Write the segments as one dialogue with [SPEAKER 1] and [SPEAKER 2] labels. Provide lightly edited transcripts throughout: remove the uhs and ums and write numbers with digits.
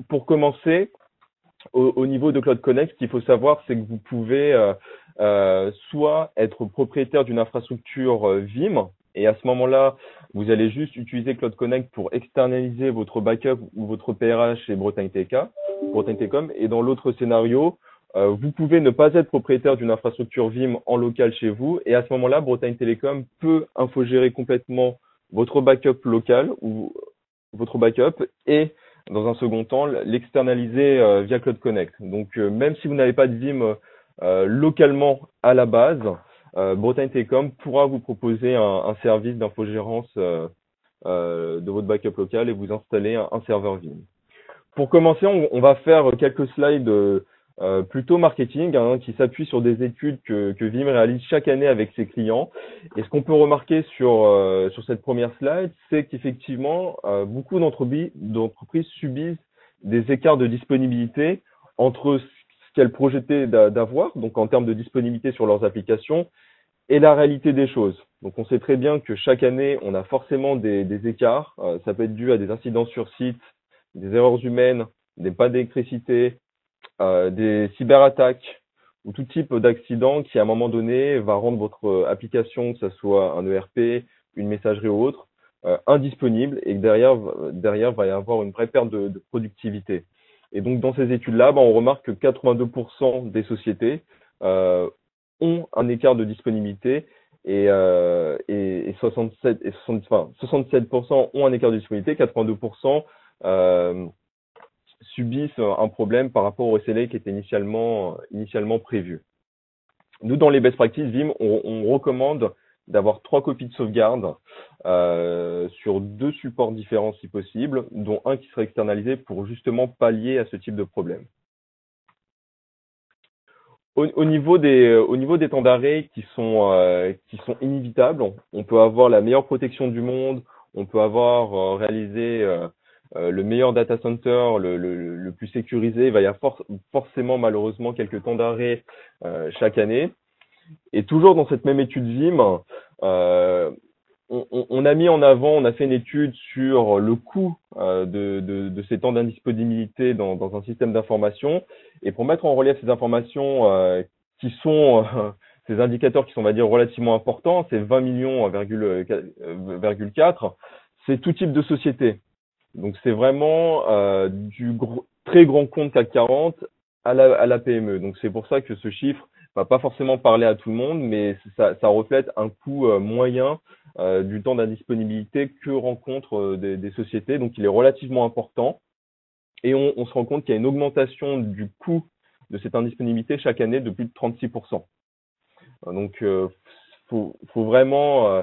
[SPEAKER 1] Pour commencer, au niveau de Cloud Connect, ce qu'il faut savoir, c'est que vous pouvez soit être propriétaire d'une infrastructure Vim, et à ce moment-là, vous allez juste utiliser Cloud Connect pour externaliser votre backup ou votre PRH chez Bretagne Telecom. Et dans l'autre scénario, vous pouvez ne pas être propriétaire d'une infrastructure Vim en local chez vous, et à ce moment-là, Bretagne Telecom peut infogérer complètement votre backup local ou votre backup et dans un second temps, l'externaliser via Cloud Connect. Donc, même si vous n'avez pas de Vim localement à la base, Bretagne Telecom pourra vous proposer un service d'infogérance de votre backup local et vous installer un serveur Vim. Pour commencer, on va faire quelques slides plutôt marketing hein, qui s'appuient sur des études que Vim réalise chaque année avec ses clients. Et ce qu'on peut remarquer sur cette première slide, c'est qu'effectivement, beaucoup d'entreprises subissent des écarts de disponibilité entre ce qu'elles projetaient d'avoir, donc en termes de disponibilité sur leurs applications, et la réalité des choses. Donc on sait très bien que chaque année, on a forcément des écarts. Ça peut être dû à des incidents sur site, des erreurs humaines, des pannes d'électricité, des cyberattaques ou tout type d'accident qui, à un moment donné, va rendre votre application, que ce soit un ERP, une messagerie ou autre, indisponible et que derrière va y avoir une vraie perte de productivité. Et donc, dans ces études-là, on remarque que 82% des sociétés ont un écart de disponibilité et 67% ont un écart de disponibilité, 82% subissent un problème par rapport au SLA qui était initialement prévu. Nous, dans les best practices Vim, on recommande d'avoir 3 copies de sauvegarde sur 2 supports différents si possible, dont un qui serait externalisé pour justement pallier à ce type de problème. Au niveau des temps d'arrêt qui sont inévitables, on peut avoir la meilleure protection du monde, on peut avoir réalisé le meilleur data center, le plus sécurisé. Il va y avoir forcément malheureusement quelques temps d'arrêt chaque année. Et toujours dans cette même étude Vim, on a mis en avant, on a fait une étude sur le coût de ces temps d'indisponibilité dans un système d'information. Et pour mettre en relief ces informations qui sont ces indicateurs qui sont, on va dire, relativement importants, c'est 20 millions, virgule 4, c'est tout type de société. Donc c'est vraiment très grand compte CAC 40 à la PME. Donc c'est pour ça que ce chiffre va pas forcément parler à tout le monde, mais ça reflète un coût moyen du temps d'indisponibilité que rencontrent des sociétés. Donc il est relativement important et on se rend compte qu'il y a une augmentation du coût de cette indisponibilité chaque année de plus de 36%. Donc faut vraiment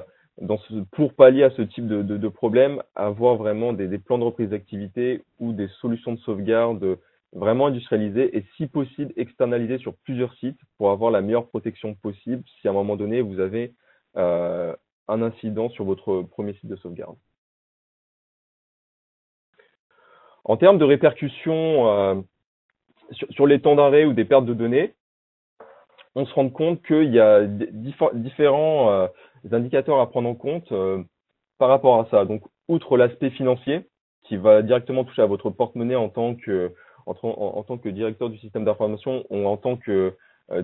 [SPEAKER 1] pour pallier à ce type de problème, avoir vraiment des plans de reprise d'activité ou des solutions de sauvegarde vraiment industrialisées et si possible externalisées sur plusieurs sites pour avoir la meilleure protection possible si à un moment donné vous avez un incident sur votre premier site de sauvegarde. En termes de répercussions sur les temps d'arrêt ou des pertes de données, on se rend compte qu'il y a différents indicateurs à prendre en compte par rapport à ça. Donc, outre l'aspect financier, qui va directement toucher à votre porte-monnaie en tant que directeur du système d'information ou en tant que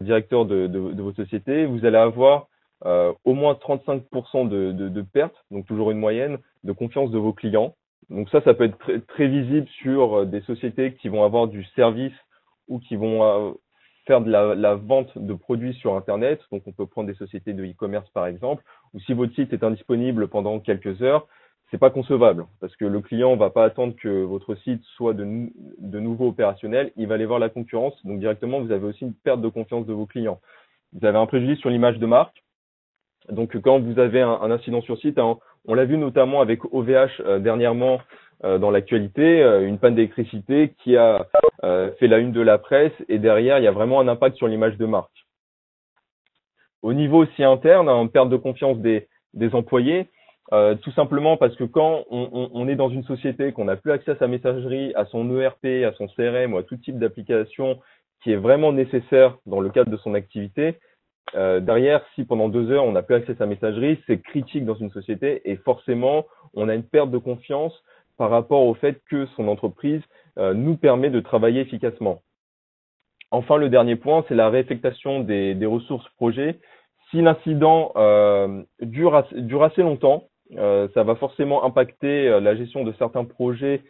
[SPEAKER 1] directeur de votre société, vous allez avoir au moins 35% de pertes, donc toujours une moyenne, de confiance de vos clients. Donc ça peut être très visible sur des sociétés qui vont avoir du service ou qui vont faire de la vente de produits sur Internet. Donc, on peut prendre des sociétés de e-commerce, par exemple, ou si votre site est indisponible pendant quelques heures, c'est pas concevable parce que le client va pas attendre que votre site soit de nouveau opérationnel. Il va aller voir la concurrence. Donc, directement, vous avez aussi une perte de confiance de vos clients. Vous avez un préjudice sur l'image de marque. Donc, quand vous avez un incident sur site, hein, on l'a vu notamment avec OVH dernièrement dans l'actualité, une panne d'électricité qui a fait la une de la presse et derrière, il y a vraiment un impact sur l'image de marque. Au niveau aussi interne, une perte de confiance des employés, tout simplement parce que quand on est dans une société, qu'on n'a plus accès à sa messagerie, à son ERP, à son CRM ou à tout type d'application qui est vraiment nécessaire dans le cadre de son activité, derrière, si pendant 2 heures, on n'a plus accès à sa messagerie, c'est critique dans une société et forcément, on a une perte de confiance par rapport au fait que son entreprise nous permet de travailler efficacement. Enfin, le dernier point, c'est la réaffectation des ressources projet. Si l'incident dure assez longtemps, ça va forcément impacter la gestion de certains projets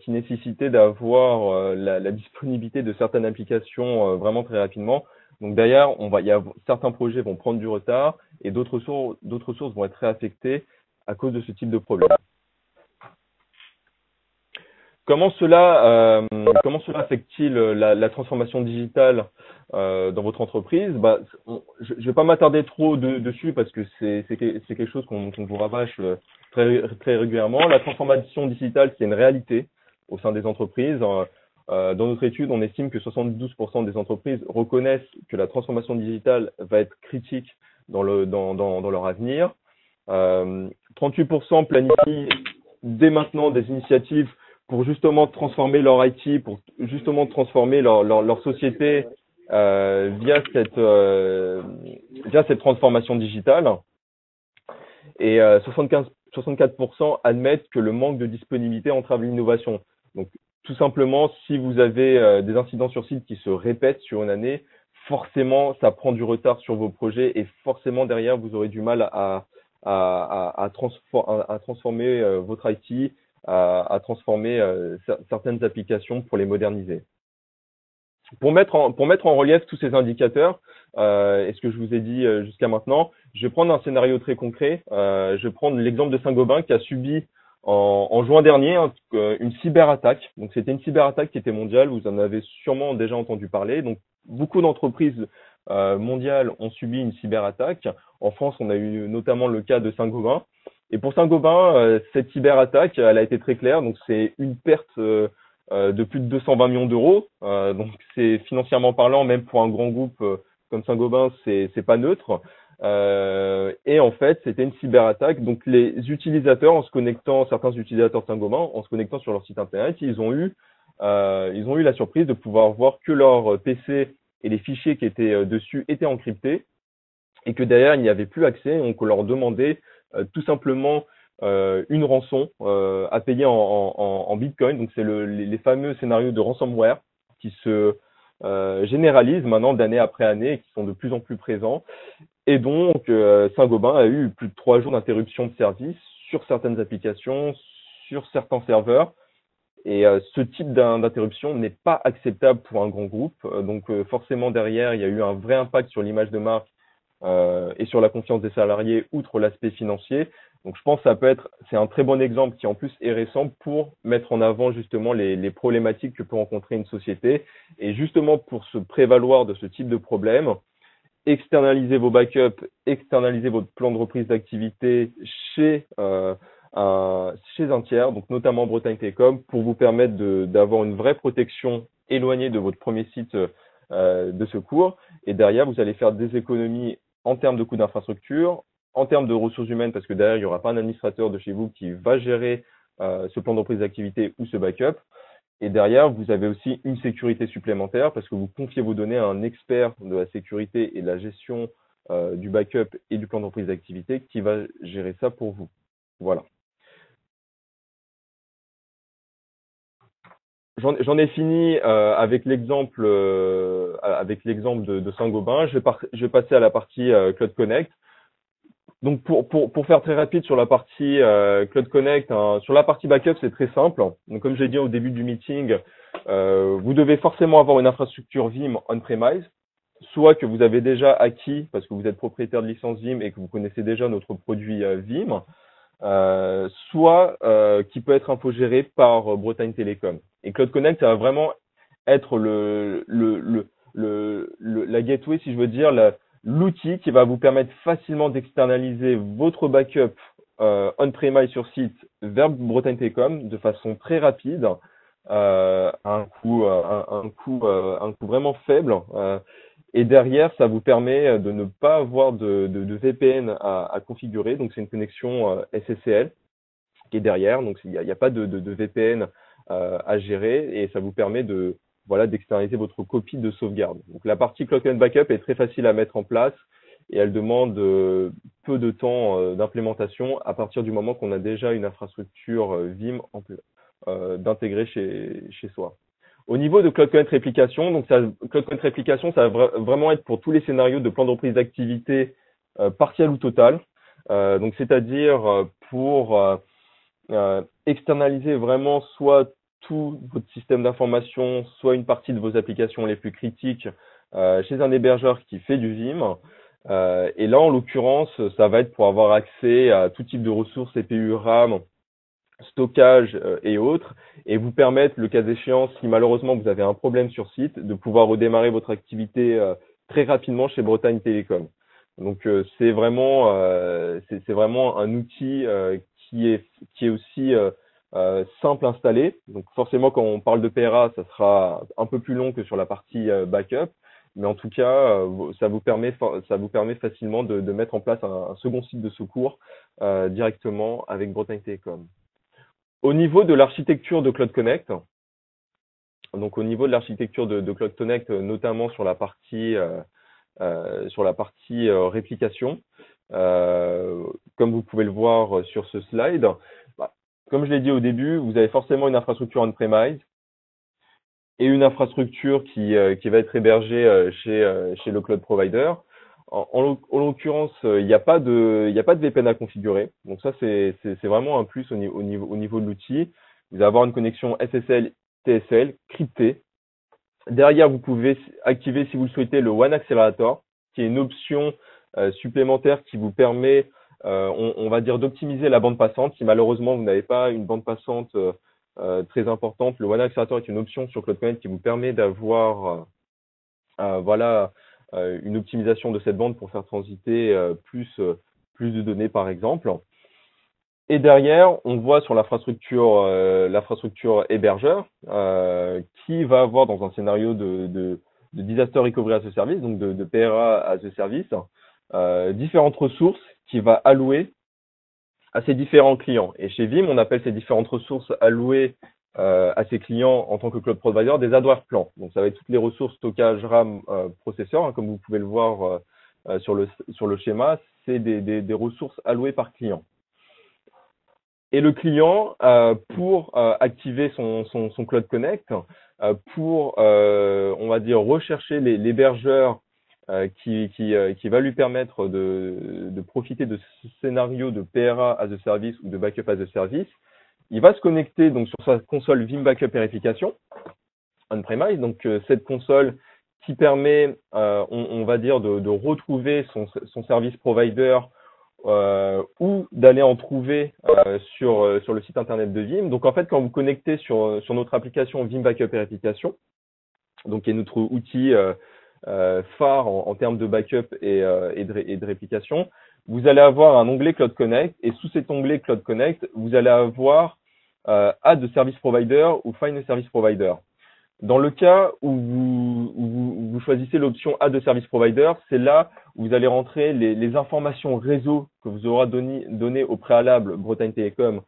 [SPEAKER 1] qui nécessitaient d'avoir la disponibilité de certaines applications vraiment très rapidement. Donc derrière, certains projets vont prendre du retard et d'autres sources vont être réaffectées à cause de ce type de problème. Comment cela affecte-t-il la transformation digitale dans votre entreprise? Je ne vais pas m'attarder trop dessus parce que c'est quelque chose qu'on vous rabâche très régulièrement. La transformation digitale, c'est une réalité au sein des entreprises. Dans notre étude, on estime que 72% des entreprises reconnaissent que la transformation digitale va être critique dans leur avenir. 38% planifient dès maintenant des initiatives pour justement transformer leur IT, pour justement transformer leur société via cette transformation digitale. Et 64% admettent que le manque de disponibilité entrave l'innovation. Donc, tout simplement, si vous avez des incidents sur site qui se répètent sur une année, forcément, ça prend du retard sur vos projets et forcément, derrière, vous aurez du mal à transformer votre IT, à transformer certaines applications pour les moderniser. Pour mettre en relief tous ces indicateurs, et ce que je vous ai dit jusqu'à maintenant, je vais prendre un scénario très concret. Je vais prendre l'exemple de Saint-Gobain qui a subi en juin dernier une cyberattaque. Donc, c'était une cyberattaque qui était mondiale. Vous en avez sûrement déjà entendu parler. Donc, beaucoup d'entreprises mondiales ont subi une cyberattaque. En France, on a eu notamment le cas de Saint-Gobain. Et pour Saint-Gobain, cette cyberattaque, elle a été très claire. Donc, c'est une perte de plus de 220 millions d'euros. Donc, c'est financièrement parlant, même pour un grand groupe comme Saint-Gobain, c'est pas neutre. Et en fait, c'était une cyberattaque. Donc, les utilisateurs, certains utilisateurs de Saint-Gobain, en se connectant sur leur site internet, ils ont eu la surprise de pouvoir voir que leur PC et les fichiers qui étaient dessus étaient encryptés et que derrière, il n'y avait plus accès. Donc, on leur demandait tout simplement une rançon à payer en Bitcoin. Donc, c'est les fameux scénarios de ransomware qui se généralisent maintenant d'année après année et qui sont de plus en plus présents. Et donc, Saint-Gobain a eu plus de 3 jours d'interruption de service sur certaines applications, sur certains serveurs. Et ce type d'interruption n'est pas acceptable pour un grand groupe. Donc, forcément, derrière, il y a eu un vrai impact sur l'image de marque et sur la confiance des salariés, outre l'aspect financier. Donc, je pense que c'est un très bon exemple qui en plus est récent pour mettre en avant justement les problématiques que peut rencontrer une société. Et justement, pour se prévaloir de ce type de problème, externaliser vos backups, externaliser votre plan de reprise d'activité chez un tiers, donc notamment Bretagne Télécom, pour vous permettre d'avoir une vraie protection éloignée de votre premier site de secours. Et derrière, vous allez faire des économies en termes de coûts d'infrastructure, en termes de ressources humaines, parce que derrière, il n'y aura pas un administrateur de chez vous qui va gérer ce plan de reprise d'activité ou ce backup. Et derrière, vous avez aussi une sécurité supplémentaire parce que vous confiez vos données à un expert de la sécurité et de la gestion du backup et du plan de reprise d'activité qui va gérer ça pour vous. Voilà. J'en ai fini avec l'exemple de Saint-Gobain. Je vais passer à la partie Cloud Connect. Donc pour faire très rapide sur la partie Cloud Connect, sur la partie backup, c'est très simple. Donc comme j'ai dit au début du meeting, vous devez forcément avoir une infrastructure Vim on-premise, soit que vous avez déjà acquis parce que vous êtes propriétaire de licence Vim et que vous connaissez déjà notre produit Vim, soit qui peut être infogéré par Bretagne Télécom. Et Cloud Connect, ça va vraiment être la gateway, si je veux dire, l'outil qui va vous permettre facilement d'externaliser votre backup on-premise sur site vers Bretagne Télécom de façon très rapide, à un coût vraiment faible. Et derrière, ça vous permet de ne pas avoir de VPN à configurer. Donc, c'est une connexion SSL qui est derrière. Donc, il n'y a pas de VPN à gérer et ça vous permet d'externaliser votre copie de sauvegarde. Donc, la partie Cloud Connect Backup est très facile à mettre en place et elle demande peu de temps d'implémentation à partir du moment qu'on a déjà une infrastructure Vim d'intégrer chez soi. Au niveau de Cloud Connect Réplication, donc Cloud Connect Réplication, ça va vraiment être pour tous les scénarios de plan de reprise d'activité partiel ou total. Donc c'est-à-dire pour externaliser vraiment soit tout votre système d'information, soit une partie de vos applications les plus critiques chez un hébergeur qui fait du Vim. Et là, en l'occurrence, ça va être pour avoir accès à tout type de ressources CPU, RAM, stockage et autres, et vous permettre, le cas échéant, si malheureusement vous avez un problème sur site, de pouvoir redémarrer votre activité très rapidement chez Bretagne Télécom. Donc c'est vraiment un outil qui est aussi simple à installer. Donc forcément, quand on parle de PRA, ça sera un peu plus long que sur la partie backup. Mais en tout cas, ça vous permet facilement de mettre en place un second site de secours directement avec Bretagne Télécom. Au niveau de l'architecture de Cloud Connect, donc au niveau de l'architecture de Cloud Connect, notamment sur la partie réplication, comme vous pouvez le voir sur ce slide, bah, comme je l'ai dit au début, vous avez forcément une infrastructure on-premise et une infrastructure qui va être hébergée chez le cloud provider. En l'occurrence, il n'y a pas de VPN à configurer. Donc ça, c'est vraiment un plus au niveau de l'outil. Vous allez avoir une connexion SSL, TSL, cryptée. Derrière, vous pouvez activer, si vous le souhaitez, le One Accelerator, qui est une option supplémentaire qui vous permet, on va dire, d'optimiser la bande passante. Si malheureusement, vous n'avez pas une bande passante très importante, le One Accelerator est une option sur Cloud Connect qui vous permet d'avoir voilà, une optimisation de cette bande pour faire transiter plus de données, par exemple. Et derrière, on voit sur l'infrastructure hébergeur qui va avoir dans un scénario de Disaster Recovery as a Service, donc de PRA as a Service, différentes ressources qui va allouer à ces différents clients. Et chez Vim, on appelle ces différentes ressources allouées à ces clients en tant que cloud provider des hardware plans. Donc ça va être toutes les ressources stockage, RAM, processeur, hein, comme vous pouvez le voir sur le schéma, c'est des ressources allouées par client. Et le client, pour activer son Cloud Connect, pour, on va dire, rechercher l'hébergeur qui va lui permettre de profiter de ce scénario de PRA as a Service ou de Backup as a Service, il va se connecter donc sur sa console Vim Backup Verification on-premise. Donc cette console qui permet, on va dire, de retrouver son service provider ou d'aller en trouver sur le site internet de Vim. Donc en fait, quand vous connectez sur notre application Vim Backup Verification, donc qui est notre outil phare en termes de backup et de réplication, vous allez avoir un onglet Cloud Connect et sous cet onglet Cloud Connect, vous allez avoir Add a Service Provider ou Find a Service Provider. Dans le cas où vous choisissez l'option Add a Service Provider, c'est là où vous allez rentrer les informations réseau que vous aura donné au préalable Bretagne Télécom,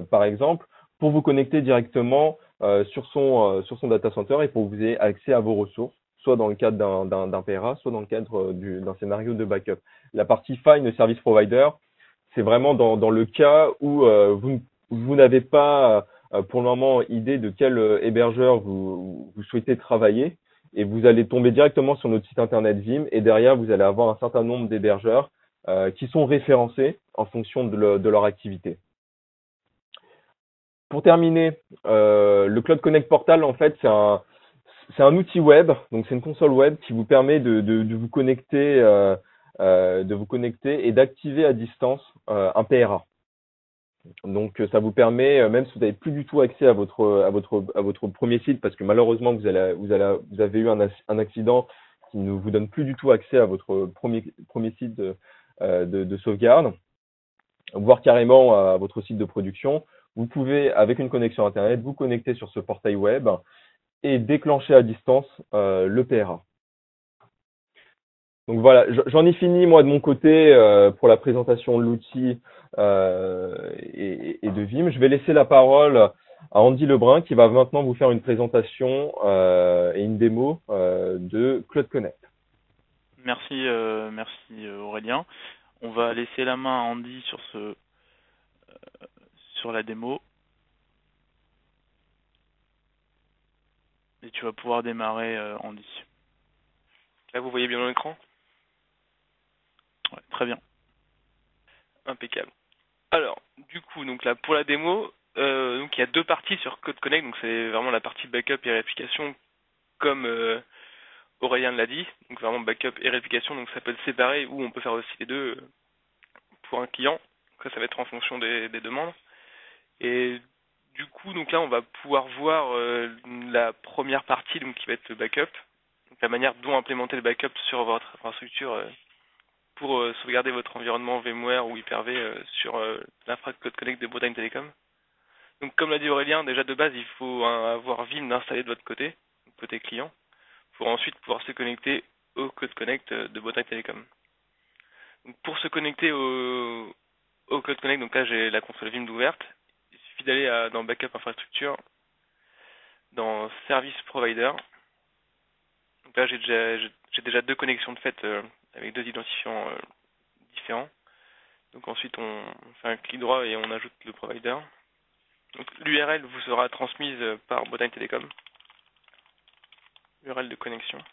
[SPEAKER 1] par exemple, pour vous connecter directement sur son data center et pour que vous ayez accès à vos ressources, soit dans le cadre d'un PRA, soit dans le cadre d'un scénario de backup. La partie Find a Service Provider, c'est vraiment dans le cas où vous n'avez pas pour le moment idée de quel hébergeur vous souhaitez travailler et vous allez tomber directement sur notre site internet Vim et derrière vous allez avoir un certain nombre d'hébergeurs qui sont référencés en fonction de leur activité. Pour terminer, le Cloud Connect Portal en fait c'est un outil web, donc c'est une console web qui vous permet de vous connecter et d'activer à distance un PRA. Donc ça vous permet, même si vous n'avez plus du tout accès à votre premier site, parce que malheureusement vous avez eu un accident qui ne vous donne plus du tout accès à votre premier site de sauvegarde, voire carrément à votre site de production, vous pouvez, avec une connexion Internet, vous connecter sur ce portail web et déclencher à distance le PRA. Donc voilà, j'en ai fini moi de mon côté pour la présentation de l'outil et de Vim. Je vais laisser la parole à Andy Lebrun qui va maintenant vous faire une présentation et une démo de Cloud Connect.
[SPEAKER 2] Merci Aurélien. On va laisser la main à Andy sur la démo. et tu vas pouvoir démarrer Andy.
[SPEAKER 3] Là, vous voyez bien dans l'écran?
[SPEAKER 2] Ouais, très bien.
[SPEAKER 3] Impeccable. Alors, du coup, donc là, pour la démo, donc il y a deux parties sur Code Connect, donc c'est vraiment la partie backup et réplication, comme Aurélien l'a dit, donc vraiment backup et réplication, donc ça peut être séparé ou on peut faire aussi les deux pour un client. Ça va être en fonction des demandes. Et du coup, donc là, on va pouvoir voir la première partie, donc qui va être le backup, donc la manière dont implémenter le backup sur votre infrastructure pour sauvegarder votre environnement VMware ou Hyper-V sur l'infra Code Connect de Bretagne Telecom. Donc comme l'a dit Aurélien, déjà de base, il faut avoir Vim installé de votre côté, côté client, pour ensuite pouvoir se connecter au Code Connect de Bretagne Telecom. Donc pour se connecter au Code Connect, donc là j'ai la console Vim ouverte, il suffit d'aller dans Backup Infrastructure, dans Service Provider. Donc là j'ai déjà deux connexions de fait avec deux identifiants différents. Donc ensuite on fait un clic droit et on ajoute le provider. Donc l'URL vous sera transmise par Bretagne Telecom, l'URL de connexion.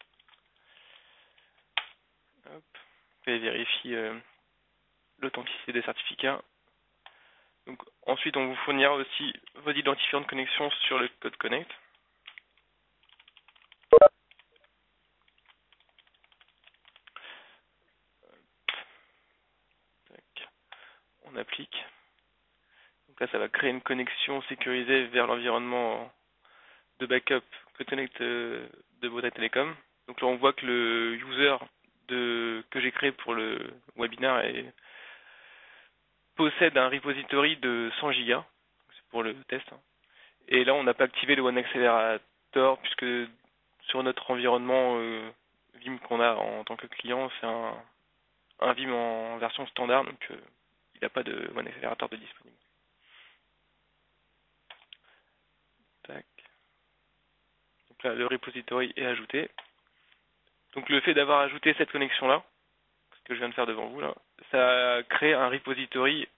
[SPEAKER 3] Hop. Et vérifie l'authenticité des certificats. Donc ensuite on vous fournira aussi vos identifiants de connexion sur le Code Connect. Tac. On applique. Donc là ça va créer une connexion sécurisée vers l'environnement de backup Code Connect de Bretagne Telecom. Donc là on voit que le user que j'ai créé pour le webinaire possède un repository de 100 Go. C'est pour le test. Et là on n'a pas activé le One Accelerator puisque sur notre environnement Vim qu'on a en tant que client, c'est un Vim en version standard, donc il n'a pas de One Accelerator de disponible. Tac. Donc là, le repository est ajouté. Donc le fait d'avoir ajouté cette connexion-là, ce que je viens de faire devant vous là, ça crée un repository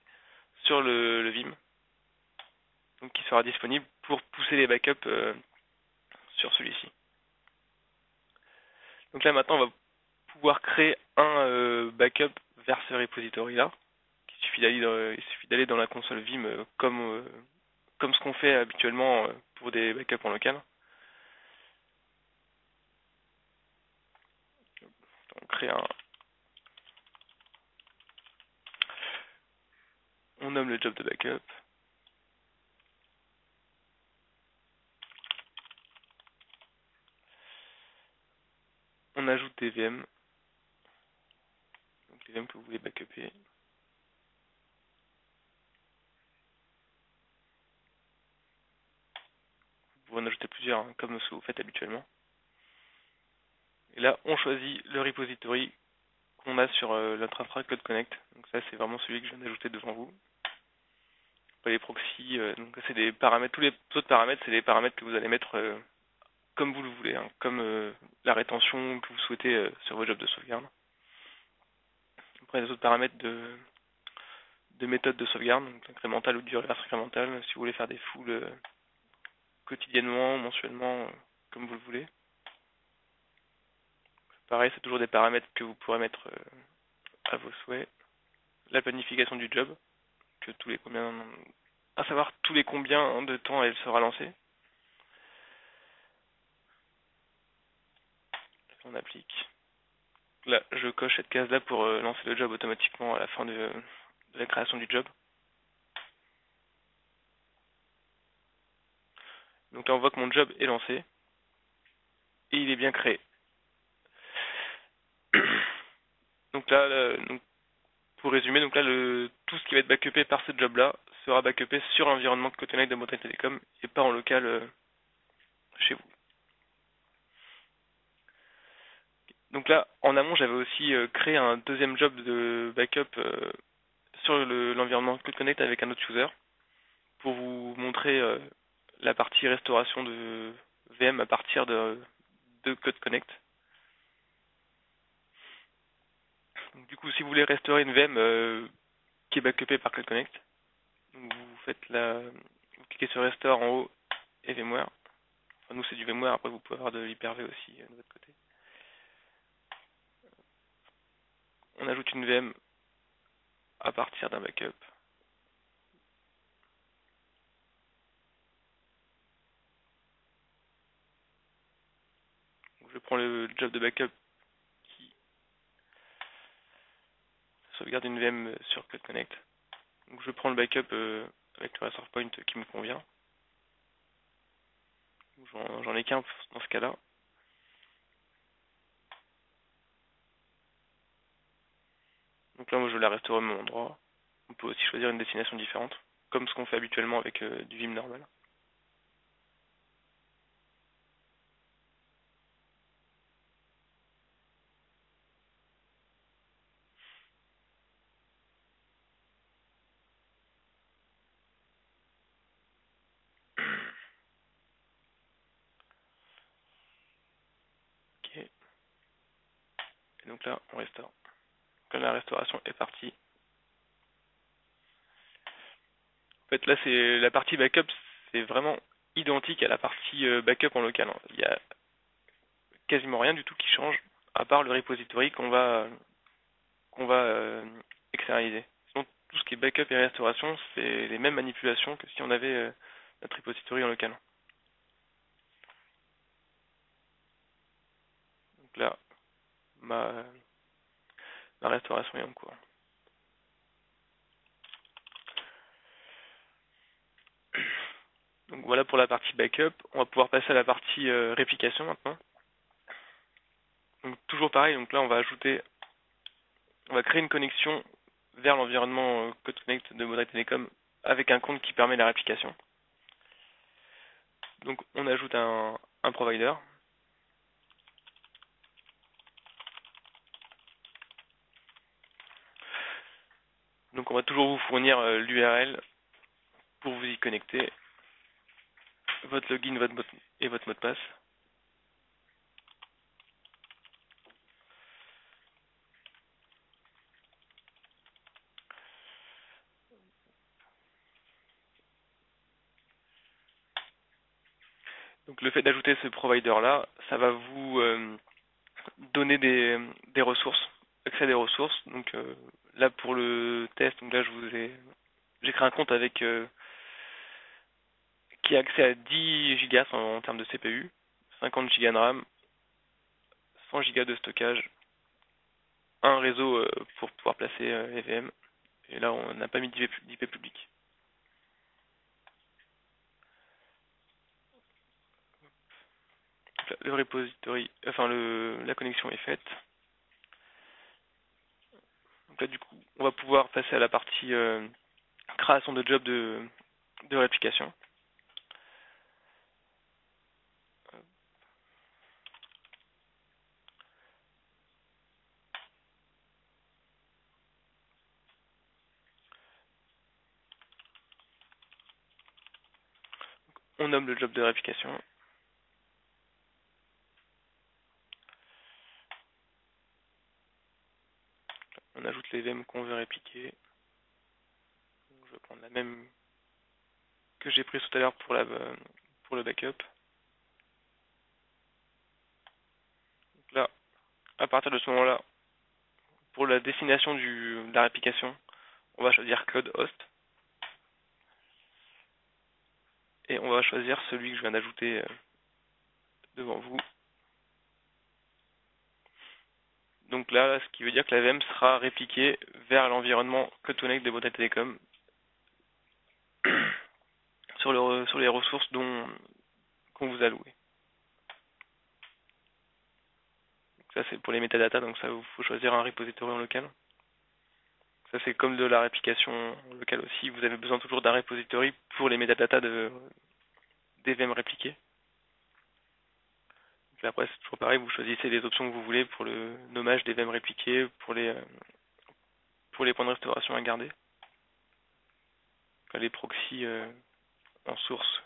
[SPEAKER 3] sur le Vim, donc qui sera disponible pour pousser les backups sur celui-ci. Donc là maintenant on va pouvoir créer un backup vers ce repository là. Il suffit d'aller dans la console Vim comme ce qu'on fait habituellement pour des backups en local. On crée on nomme le job de backup. On ajoute des VM. Donc les VM que vous voulez backuper. Vous pouvez en ajouter plusieurs, hein, comme ce que vous faites habituellement. Et là, on choisit le repository qu'on a sur notre infra Code Connect. Donc ça, c'est vraiment celui que je viens d'ajouter devant vous. Les proxys, donc c'est des paramètres. Tous les autres paramètres, c'est des paramètres que vous allez mettre comme vous le voulez, hein, comme la rétention que vous souhaitez sur vos jobs de sauvegarde. Après, les autres paramètres de méthode de sauvegarde, donc incrémental ou du reverse incrémental, si vous voulez faire des foules quotidiennement, mensuellement, comme vous le voulez. Pareil, c'est toujours des paramètres que vous pourrez mettre à vos souhaits. La planification du job, à savoir tous les combien de temps elle sera lancée. On applique. Là, je coche cette case-là pour lancer le job automatiquement à la fin de la création du job. Donc là, on voit que mon job est lancé et il est bien créé. Donc là, pour résumer, donc là, tout ce qui va être backupé par ce job-là sera backupé sur l'environnement de Code Connect de Bretagne Telecom et pas en local chez vous. Donc là, en amont, j'avais aussi créé un deuxième job de backup sur l'environnement Code Connect avec un autre user pour vous montrer la partie restauration de VM à partir de Code Connect. Donc, du coup, si vous voulez restaurer une VM qui est backupée par Code Connect, donc vous cliquez sur Restore en haut et VMware, Enfin, nous c'est du VMware, après vous pouvez avoir de l'Hyper-V aussi de votre côté. On ajoute une VM à partir d'un backup. Donc, je prends le job de backup qui sauvegarde une VM sur Cloud Connect. Donc je prends le backup avec le resource point qui me convient. J'en ai qu'un dans ce cas-là. Donc là, moi, je la resterai au même endroit. On peut aussi choisir une destination différente, comme ce qu'on fait habituellement avec du Vim normal. Ok. Et donc là, on restaure. Donc là, la restauration est partie. En fait, là, c'est la partie backup, c'est vraiment identique à la partie backup en local. Il y a quasiment rien du tout qui change, à part le repository qu'on va externaliser. Sinon, tout ce qui est backup et restauration, c'est les mêmes manipulations que si on avait notre repository en local. Donc là, ma restauration est en cours. Donc voilà pour la partie backup. On va pouvoir passer à la partie réplication maintenant. Donc toujours pareil, donc là on va créer une connexion vers l'environnement Code Connect de Modric Telecom avec un compte qui permet la réplication. Donc on ajoute un provider. Donc on va toujours vous fournir l'URL pour vous y connecter, votre login et votre mot de passe. Donc le fait d'ajouter ce provider là, ça va vous donner des ressources, accès à des ressources. Donc là pour le test, donc là j'ai créé un compte avec qui a accès à 10 Go en termes de CPU, 50 Go de RAM, 100 Go de stockage, un réseau pour pouvoir placer les VM. Et là on n'a pas mis d'IP public. Le repository, enfin la connexion est faite. Donc là du coup on va pouvoir passer à la partie création de job de réplication. On nomme le job de réplication. On ajoute les VM qu'on veut répliquer. Donc, je vais prendre la même que j'ai prise tout à l'heure pour le backup. Donc là, à partir de ce moment-là, pour la destination de la réplication, on va choisir cloud host. Et on va choisir celui que je viens d'ajouter devant vous. Donc là, ce qui veut dire que la VM sera répliquée vers l'environnement Cloud Connect de Modric Telecom sur les ressources qu'on vous a louées. Donc ça c'est pour les métadatas, donc ça il faut choisir un repository en local. Ça c'est comme de la réplication locale aussi, vous avez besoin toujours d'un repository pour les métadatas des VM répliqués. Donc là, après c'est toujours pareil, vous choisissez les options que vous voulez pour le nommage des VM répliqués, pour les points de restauration à garder. Les proxys en source,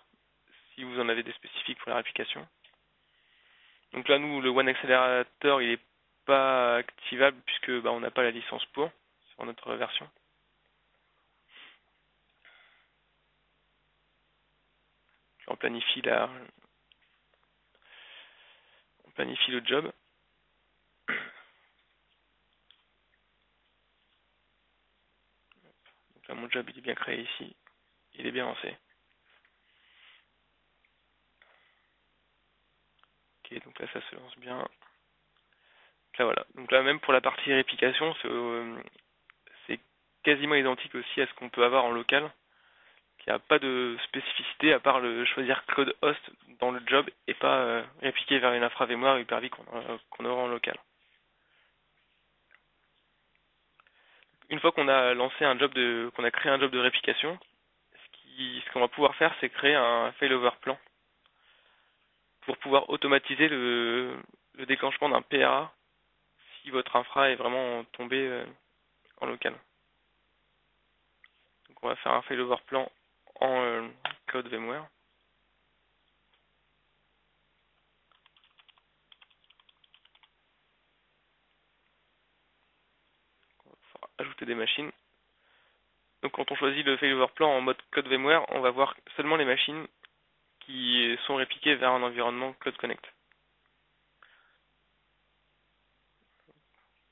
[SPEAKER 3] si vous en avez des spécifiques pour la réplication. Donc là, nous, le One Accelerator, il n'est pas activable puisque on n'a pas la licence pour sur notre version. On planifie planifie le job. Donc là, mon job il est bien créé ici, il est bien lancé. Ok, donc là ça se lance bien. Donc là voilà. Donc là même pour la partie réplication, c'est quasiment identique aussi à ce qu'on peut avoir en local. Il n'y a pas de spécificité à part le choisir cloud host dans le job et pas répliquer vers une infra VMware Hyper-V qu'on aura en local. Une fois qu'on a lancé un job qu'on a créé un job de réplication, ce qu'on va pouvoir faire, c'est créer un failover plan pour pouvoir automatiser le déclenchement d'un PRA si votre infra est vraiment tombée en local. Donc on va faire un failover plan en cloud VMware. On va pouvoir ajouter des machines. Donc quand on choisit le failover plan en mode cloud VMware, on va voir seulement les machines qui sont répliquées vers un environnement Cloud Connect.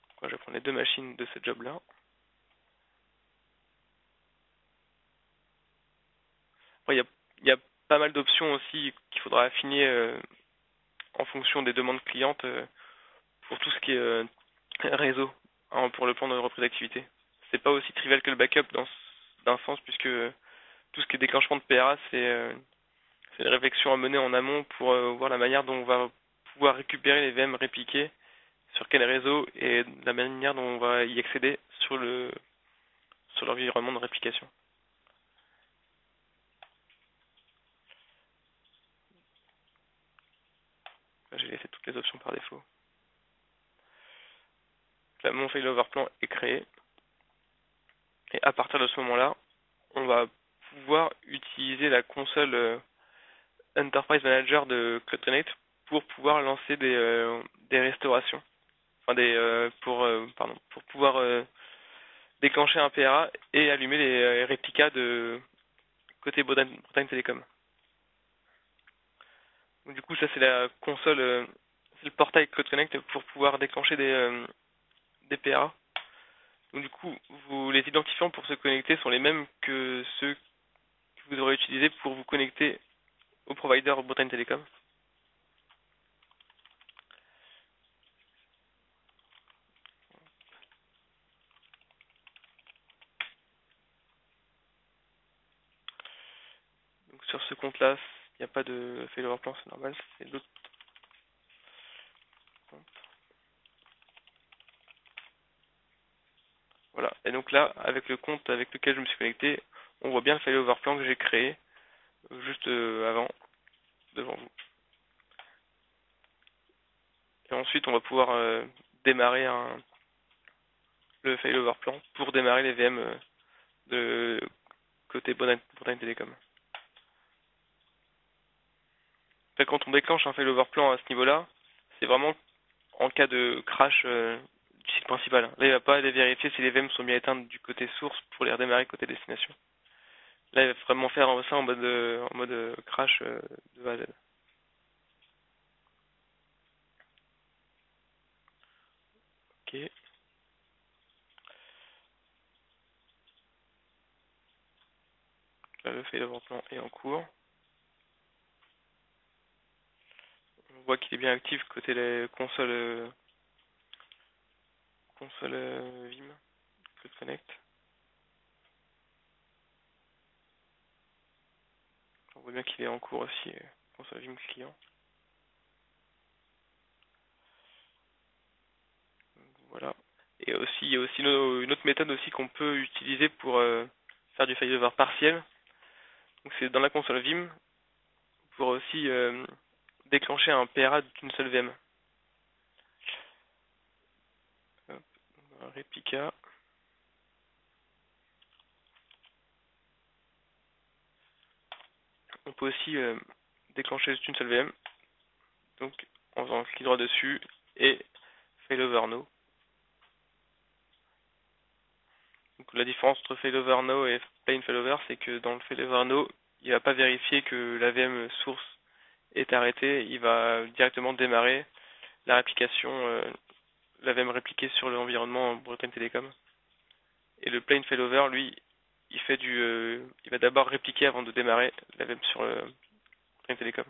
[SPEAKER 3] Donc, je vais prendre les deux machines de ce job-là. Il y a pas mal d'options aussi qu'il faudra affiner en fonction des demandes clientes pour tout ce qui est réseau pour le plan de reprise d'activité. C'est pas aussi trivial que le backup d'un sens puisque tout ce qui est déclenchement de PRA, c'est une réflexion à mener en amont pour voir la manière dont on va pouvoir récupérer les VM répliqués, sur quel réseau et la manière dont on va y accéder sur l'environnement de réplication. Là, j'ai laissé toutes les options par défaut. Là, mon failover plan est créé. Et à partir de ce moment-là, on va pouvoir utiliser la console Enterprise Manager de Cloud Connect pour pouvoir lancer des restaurations. Enfin, pour pouvoir déclencher un PRA et allumer les réplicas de côté Bretagne Télécom. Donc, du coup, ça c'est la console, c'est le portail Cloud Connect pour pouvoir déclencher des PRA. Donc du coup, les identifiants pour se connecter sont les mêmes que ceux que vous aurez utilisés pour vous connecter au provider Bretagne Télécom. Donc sur ce compte-là, il n'y a pas de failover plan, c'est normal, c'est l'autre compte. Voilà, et donc là, avec le compte avec lequel je me suis connecté, on voit bien le failover plan que j'ai créé juste avant, devant vous. Et ensuite, on va pouvoir démarrer le failover plan pour démarrer les VM de côté Bretagne Télécom. Fait, quand on déclenche un failover plan à ce niveau-là, c'est vraiment en cas de crash du site principal. Là, il va pas aller vérifier si les VM sont bien éteintes du côté source pour les redémarrer côté destination. Là, il va vraiment faire ça en mode crash de A à Z. Ok. Là, le failover plan est en cours. On voit qu'il est bien actif côté les consoles Vim, Cloud Connect. On voit bien qu'il est en cours aussi, console Vim client. Voilà. Et aussi, il y a aussi une autre méthode aussi qu'on peut utiliser pour faire du failover partiel. Donc c'est dans la console Vim pour aussi déclencher un PRA d'une seule VM. Hop, un réplica. On peut aussi déclencher juste une seule VM. Donc en faisant clic droit dessus et failover no. Donc la différence entre failover no et plain failover, c'est que dans le failover no, il va pas vérifier que la VM source est arrêtée, il va directement démarrer la réplication, la VM répliquée sur l'environnement Broadcom Telecom. Et le plain failover, lui, il va d'abord répliquer avant de démarrer la VM sur Broadcom Telecom.